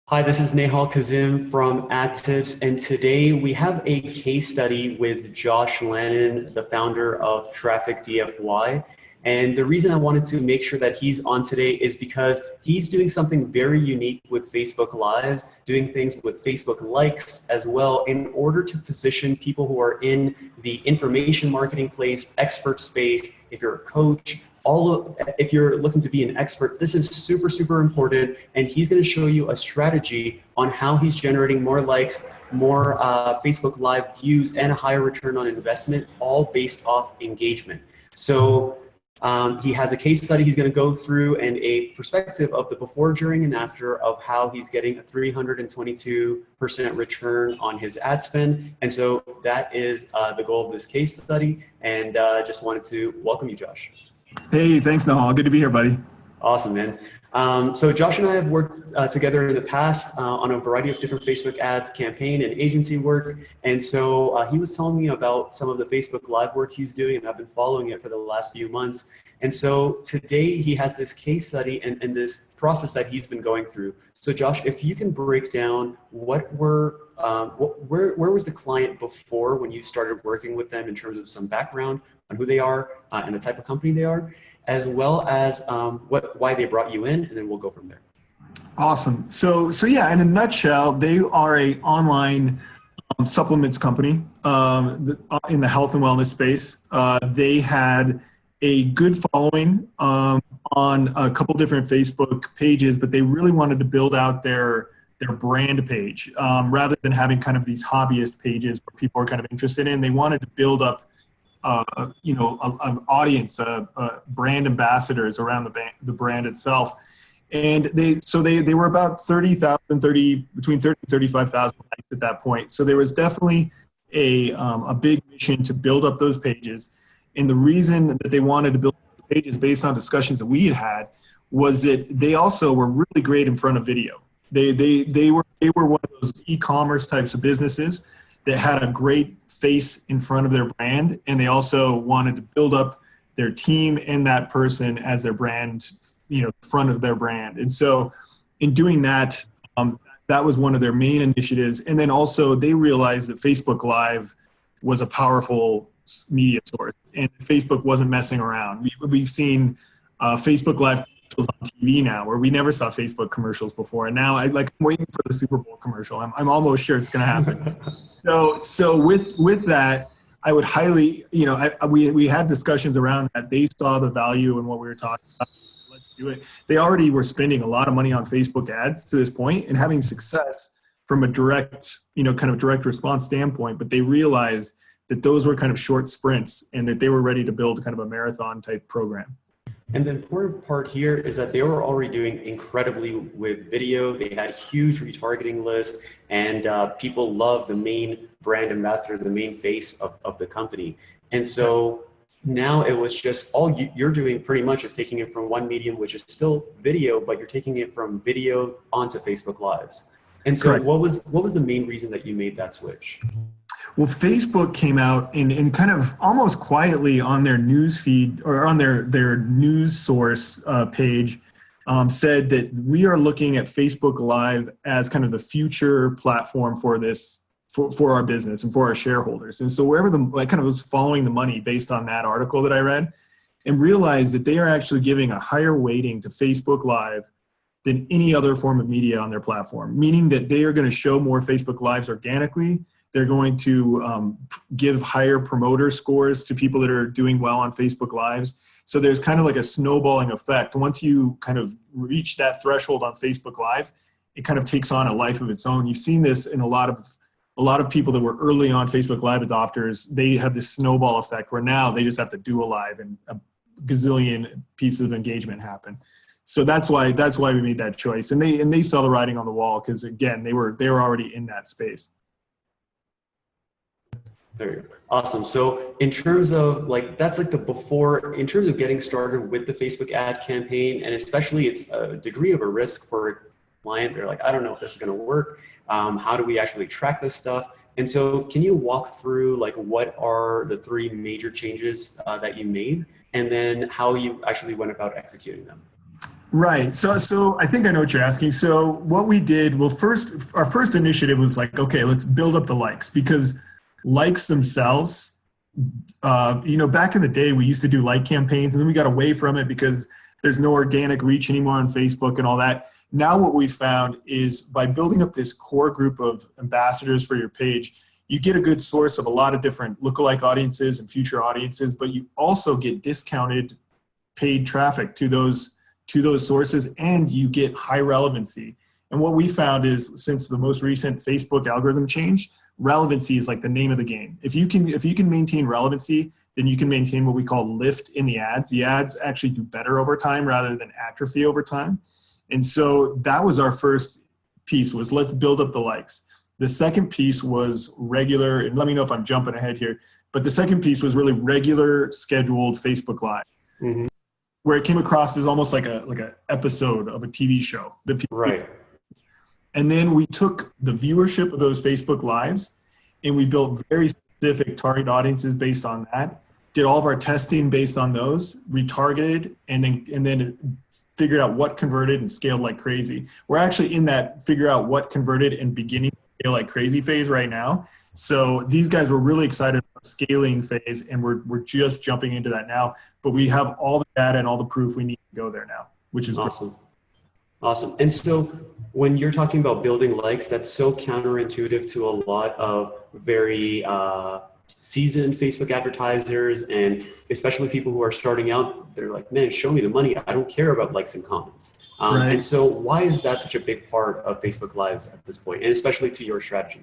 Hi, this is Nehal Kazim from AdTips, and today we have a case study with Josh Lannon, the founder of Traffic DFY. And the reason I wanted to make sure that he's on today is because he's doing something very unique with Facebook Lives, doing things with Facebook likes as well, in order to position people who are in the information marketing place, expert space. If you're a coach, if you're looking to be an expert, this is super, super important. And he's going to show you a strategy on how he's generating more likes, more Facebook Live views, and a higher return on investment, all based off engagement. So he has a case study he's going to go through and a perspective of the before, during, and after of how he's getting a 322% return on his ad spend. And so that is the goal of this case study. And just wanted to welcome you, Josh. Hey, thanks, Nahal. Good to be here, buddy. Awesome, man. So Josh and I have worked together in the past on a variety of different Facebook ads, campaign, and agency work. And so he was telling me about some of the Facebook Live work he's doing, and I've been following it for the last few months. And so today he has this case study and this process that he's been going through. So Josh, if you can break down where was the client before when you started working with them in terms of some background on who they are and the type of company they are, as well as why they brought you in, and then we'll go from there. Awesome. So yeah, in a nutshell, they are a online supplements company in the health and wellness space. They had a good following on a couple different Facebook pages, but they really wanted to build out their brand page rather than having kind of these hobbyist pages where people are kind of interested in. They wanted to build up an audience, brand ambassadors around the brand itself. And they were about between 30 and 35,000 likes at that point. So there was definitely a big mission to build up those pages. And the reason that they wanted to build those pages based on discussions that we had was that they also were really great in front of video. They were one of those e-commerce types of businesses that had a great face in front of their brand, and they also wanted to build up their team and that person as their brand, front of their brand. And so in doing that, that was one of their main initiatives. And then also they realized that Facebook Live was a powerful media source, and Facebook wasn't messing around. We've seen Facebook Live commercials on TV now, where we never saw Facebook commercials before. And now I'm waiting for the Super Bowl commercial. I'm almost sure it's going to happen. So with that, I would highly, we had discussions around that. They saw the value in what we were talking about. Let's do it. They already were spending a lot of money on Facebook ads to this point and having success from a direct, kind of direct response standpoint. But they realized that those were kind of short sprints and that they were ready to build kind of a marathon type program. And the important part here is that they were already doing incredibly with video. They had huge retargeting lists, and people love the main brand ambassador, the main face of the company. And so now it was just all you're doing pretty much is taking it from one medium, which is still video, but you're taking it from video onto Facebook Lives. And so Correct. what was the main reason that you made that switch? Well, Facebook came out and kind of almost quietly on their news feed or on their news source page said that we are looking at Facebook Live as kind of the future platform for this, for our business and for our shareholders. And so wherever I kind of was following the money based on that article that I read and realized that they are actually giving a higher weighting to Facebook Live than any other form of media on their platform, meaning that they are going to show more Facebook Lives organically. They're going to give higher promoter scores to people that are doing well on Facebook Lives. So there's kind of like a snowballing effect. Once you kind of reach that threshold on Facebook Live, it kind of takes on a life of its own. You've seen this in a lot of people that were early on Facebook Live adopters. They have this snowball effect where now they just have to do a live and a gazillion pieces of engagement happen. So that's why we made that choice. And they saw the writing on the wall because again, they were already in that space. There you go. Awesome. So in terms of that's the before, in terms of getting started with the Facebook ad campaign, and especially it's a degree of a risk for a client. They're like, I don't know if this is going to work. How do we actually track this stuff? And so can you walk through what are the three major changes that you made and then how you actually went about executing them? Right. So I think I know what you're asking. So what we did, well, first, our first initiative was like, okay, let's build up the likes because likes themselves, back in the day, we used to do like campaigns and then we got away from it because there's no organic reach anymore on Facebook and all that. Now what we found is by building up this core group of ambassadors for your page, you get a good source of a lot of different lookalike audiences and future audiences, but you also get discounted paid traffic to those sources, and you get high relevancy. And what we found is since the most recent Facebook algorithm change, relevancy is like the name of the game. If you can maintain relevancy, then you can maintain what we call lift in the ads. The ads actually do better over time rather than atrophy over time. And so that was our first piece, was let's build up the likes. The second piece was regular, and let me know if I'm jumping ahead here, but the second piece was really regular scheduled Facebook Live. Mm-hmm. Where it came across as almost like a episode of a TV show. Right. And then we took the viewership of those Facebook Lives and we built very specific target audiences based on that, did all of our testing based on those, retargeted, and then figured out what converted and scaled like crazy. We're actually in that figure out what converted and beginning to scale like crazy phase right now. So these guys were really excited about the scaling phase, and we're just jumping into that now. But we have all the data and all the proof we need to go there now, which is awesome. Great. Awesome. And so when you're talking about building likes, that's so counterintuitive to a lot of very seasoned Facebook advertisers, and especially people who are starting out. They're like, man, show me the money. I don't care about likes and comments. Right. And so why is that such a big part of Facebook Lives at this point, and especially to your strategy?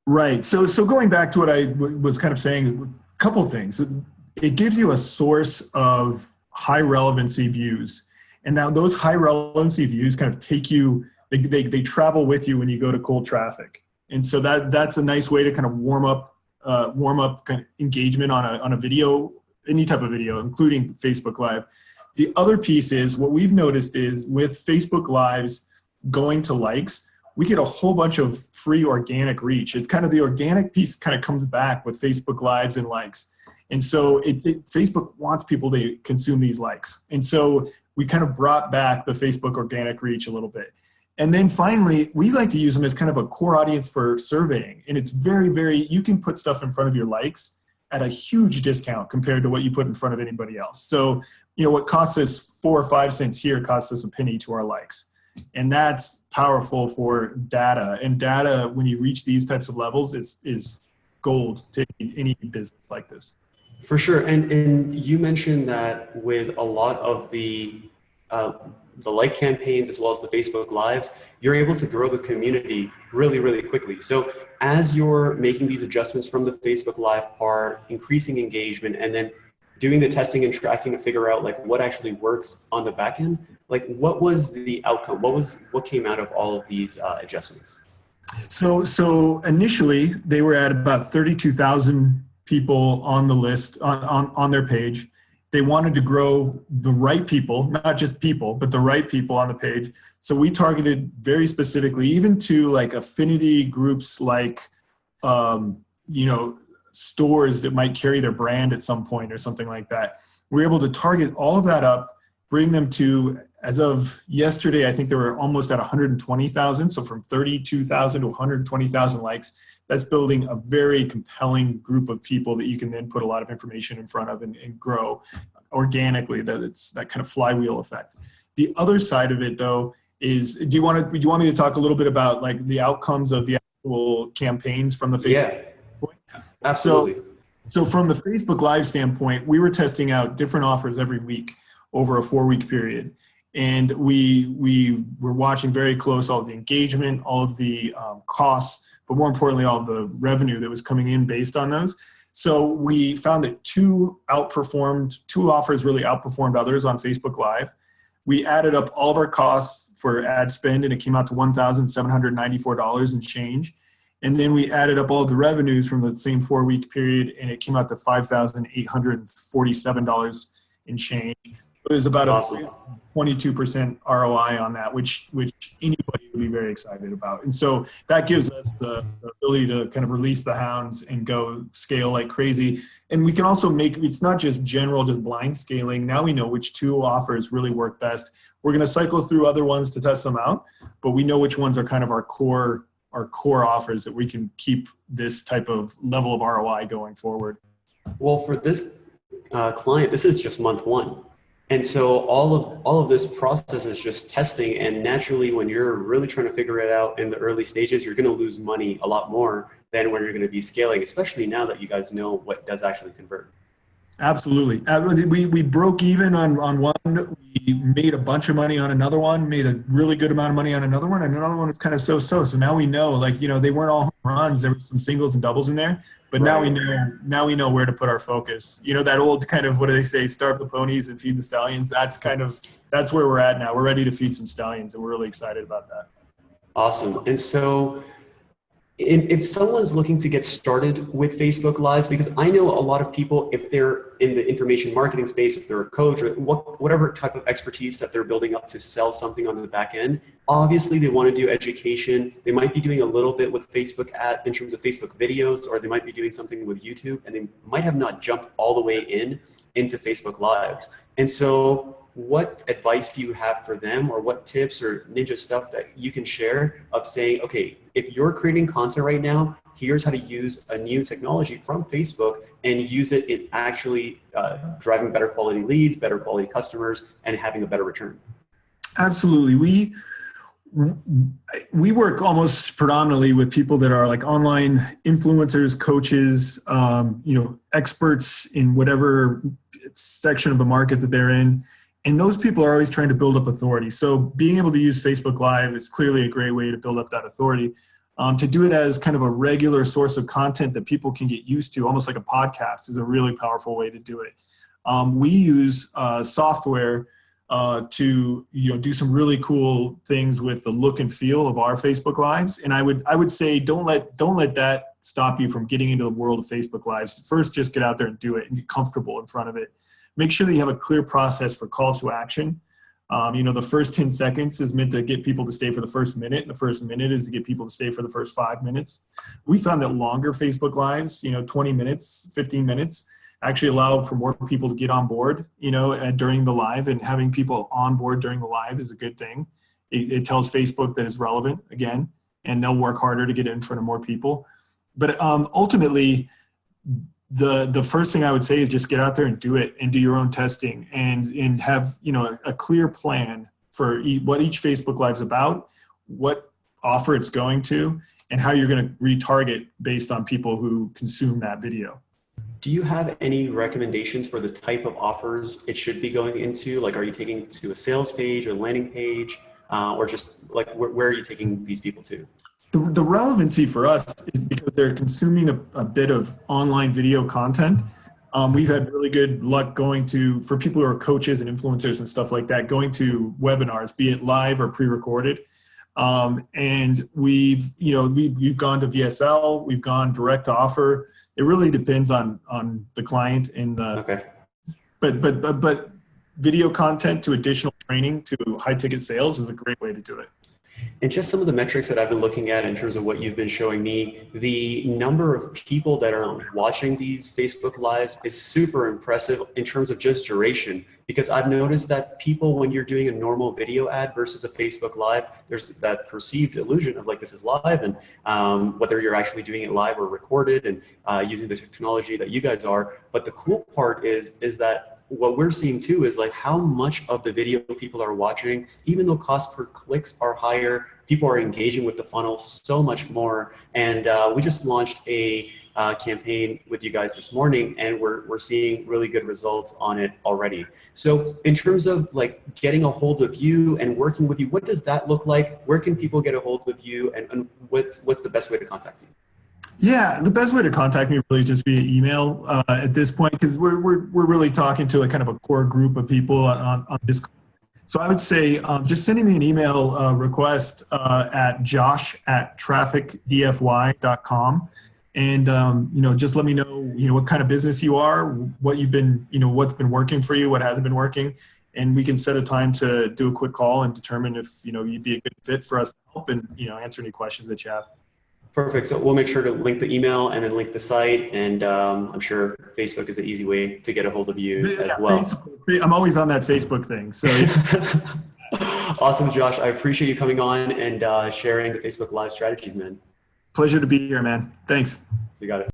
Right. So going back to what I was kind of saying, a couple of things. It gives you a source of high relevancy views. And now those high relevancy views kind of take you, they travel with you when you go to cold traffic. And so that's a nice way to kind of warm up kind of engagement on a video, any type of video, including Facebook Live. The other piece is what we've noticed is with Facebook Lives going to likes, we get a whole bunch of free organic reach. It's kind of the organic piece kind of comes back with Facebook Lives and likes. And so Facebook wants people to consume these likes. And so we kind of brought back the Facebook organic reach a little bit. And then finally, we like to use them as kind of a core audience for surveying. And it's very, very, you can put stuff in front of your likes at a huge discount compared to what you put in front of anybody else. So, what costs us 4 or 5 cents here costs us a penny to our likes. And that's powerful for data. And data, when you reach these types of levels, is gold to any business like this. For sure. And you mentioned that with a lot of the like campaigns as well as the Facebook Lives, you're able to grow the community really, really quickly. So as you're making these adjustments from the Facebook Live part, increasing engagement, and then doing the testing and tracking to figure out like what actually works on the back end, like what was the outcome? What came out of all of these adjustments? So initially they were at about 32,000 people on the list on their page. They wanted to grow the right people, not just people, but the right people on the page. So we targeted very specifically, even to like affinity groups, like, stores that might carry their brand at some point or something like that. We're able to target all of that up, bring them to, as of yesterday, I think they were almost at 120,000. So from 32,000 to 120,000 likes, that's building a very compelling group of people that you can then put a lot of information in front of and grow organically. It's that kind of flywheel effect. The other side of it though is, do you want me to talk a little bit about like the outcomes of the actual campaigns from the Facebook? Yeah, absolutely. So from the Facebook Live standpoint, we were testing out different offers every week over a 4-week period. And we were watching very close all of the engagement, all of the costs, but more importantly, all of the revenue that was coming in based on those. So we found that two offers really outperformed others on Facebook Live. We added up all of our costs for ad spend, and it came out to $1,794 and change. And then we added up all of the revenues from the same 4-week period, and it came out to $5,847 and change. It was about a 22% ROI on that, which anybody would be be very excited about. And so that gives us the ability to kind of release the hounds and go scale like crazy. And we can also make, it's not just general, just blind scaling. Now we know which two offers really work best. We're going to cycle through other ones to test them out, but we know which ones are kind of our core offers that we can keep this type of level of ROI going forward. Well, for this client, this is just month one. And so all of this process is just testing. And naturally, when you're really trying to figure it out in the early stages, you're going to lose money a lot more than when you're going to be scaling, especially now that you guys know what does actually convert. Absolutely. We broke even on one. We made a bunch of money on another one, made a really good amount of money on another one, and another one is kind of so-so. So now we know, like, you know, they weren't all home runs. There were some singles and doubles in there, but Right. now we know where to put our focus. You know, that old kind of, what do they say, starve the ponies and feed the stallions. That's where we're at now. We're ready to feed some stallions, and we're really excited about that. Awesome. And so if someone's looking to get started with Facebook Lives, because I know a lot of people, if they're in the information marketing space, if they're a coach or whatever type of expertise that they're building up to sell something on the back end, obviously they want to do education. They might be doing a little bit with Facebook in terms of Facebook videos, or they might be doing something with YouTube, and they might have not jumped all the way into Facebook Lives. And so what advice do you have for them, or what tips or ninja stuff that you can share of saying, okay, if you're creating content right now, here's how to use a new technology from Facebook and use it in actually driving better quality leads, better quality customers, and having a better return? Absolutely. We work almost predominantly with people that are like online influencers, coaches, experts in whatever section of the market that they're in. And those people are always trying to build up authority. So being able to use Facebook Live is clearly a great way to build up that authority. To do it as kind of a regular source of content that people can get used to, almost like a podcast, is a really powerful way to do it. We use software to do some really cool things with the look and feel of our Facebook Lives. And I would say don't let that stop you from getting into the world of Facebook Lives. First, just get out there and do it and get comfortable in front of it. Make sure that you have a clear process for calls to action. The first 10 seconds is meant to get people to stay for the first minute. And the first minute is to get people to stay for the first 5 minutes. We found that longer Facebook Lives, 20 minutes, 15 minutes, actually allow for more people to get on board, during the live, and having people on board during the live is a good thing. It tells Facebook that it's relevant again, and they'll work harder to get it in front of more people. But ultimately, the first thing I would say is just get out there and do it, and do your own testing, and have a clear plan for what each Facebook Live's about, what offer it's going to, and how you're going to retarget based on people who consume that video. Do you have any recommendations for the type of offers it should be going into? Like, are you taking it to a sales page or landing page, or just like where are you taking these people to? The relevancy for us is because they're consuming a bit of online video content. We've had really good luck for people who are coaches and influencers and stuff like that, going to webinars, be it live or pre-recorded. And we've gone to VSL, we've gone direct to offer. It really depends on the client and Okay. But video content to additional training to high ticket sales is a great way to do it. And just some of the metrics that I've been looking at in terms of what you've been showing me, the number of people that are watching these Facebook Lives is super impressive in terms of just duration. Because I've noticed that people, when you're doing a normal video ad versus a Facebook Live, there's that perceived illusion of like, this is live, and whether you're actually doing it live or recorded, and using the technology that you guys are. But the cool part is that what we're seeing too is like how much of the video people are watching, even though cost per clicks are higher, people are engaging with the funnel so much more. And we just launched a campaign with you guys this morning, and we're seeing really good results on it already. So in terms of like getting a hold of you and working with you, what does that look like? Where can people get a hold of you, and what's the best way to contact you? Yeah, the best way to contact me really just via email at this point, because we're really talking to a kind of a core group of people on this. So I would say just sending me an email request at josh@trafficdfy.com. And, just let me know, what kind of business you are, what you've been, what's been working for you, what hasn't been working. and we can set a time to do a quick call and determine if, you'd be a good fit for us to help and, answer any questions that you have. Perfect. So we'll make sure to link the email and then link the site. And I'm sure Facebook is an easy way to get a hold of you as well. Facebook. I'm always on that Facebook thing. So Awesome, Josh. I appreciate you coming on and sharing the Facebook Live strategies, man. Pleasure to be here, man. Thanks. You got it.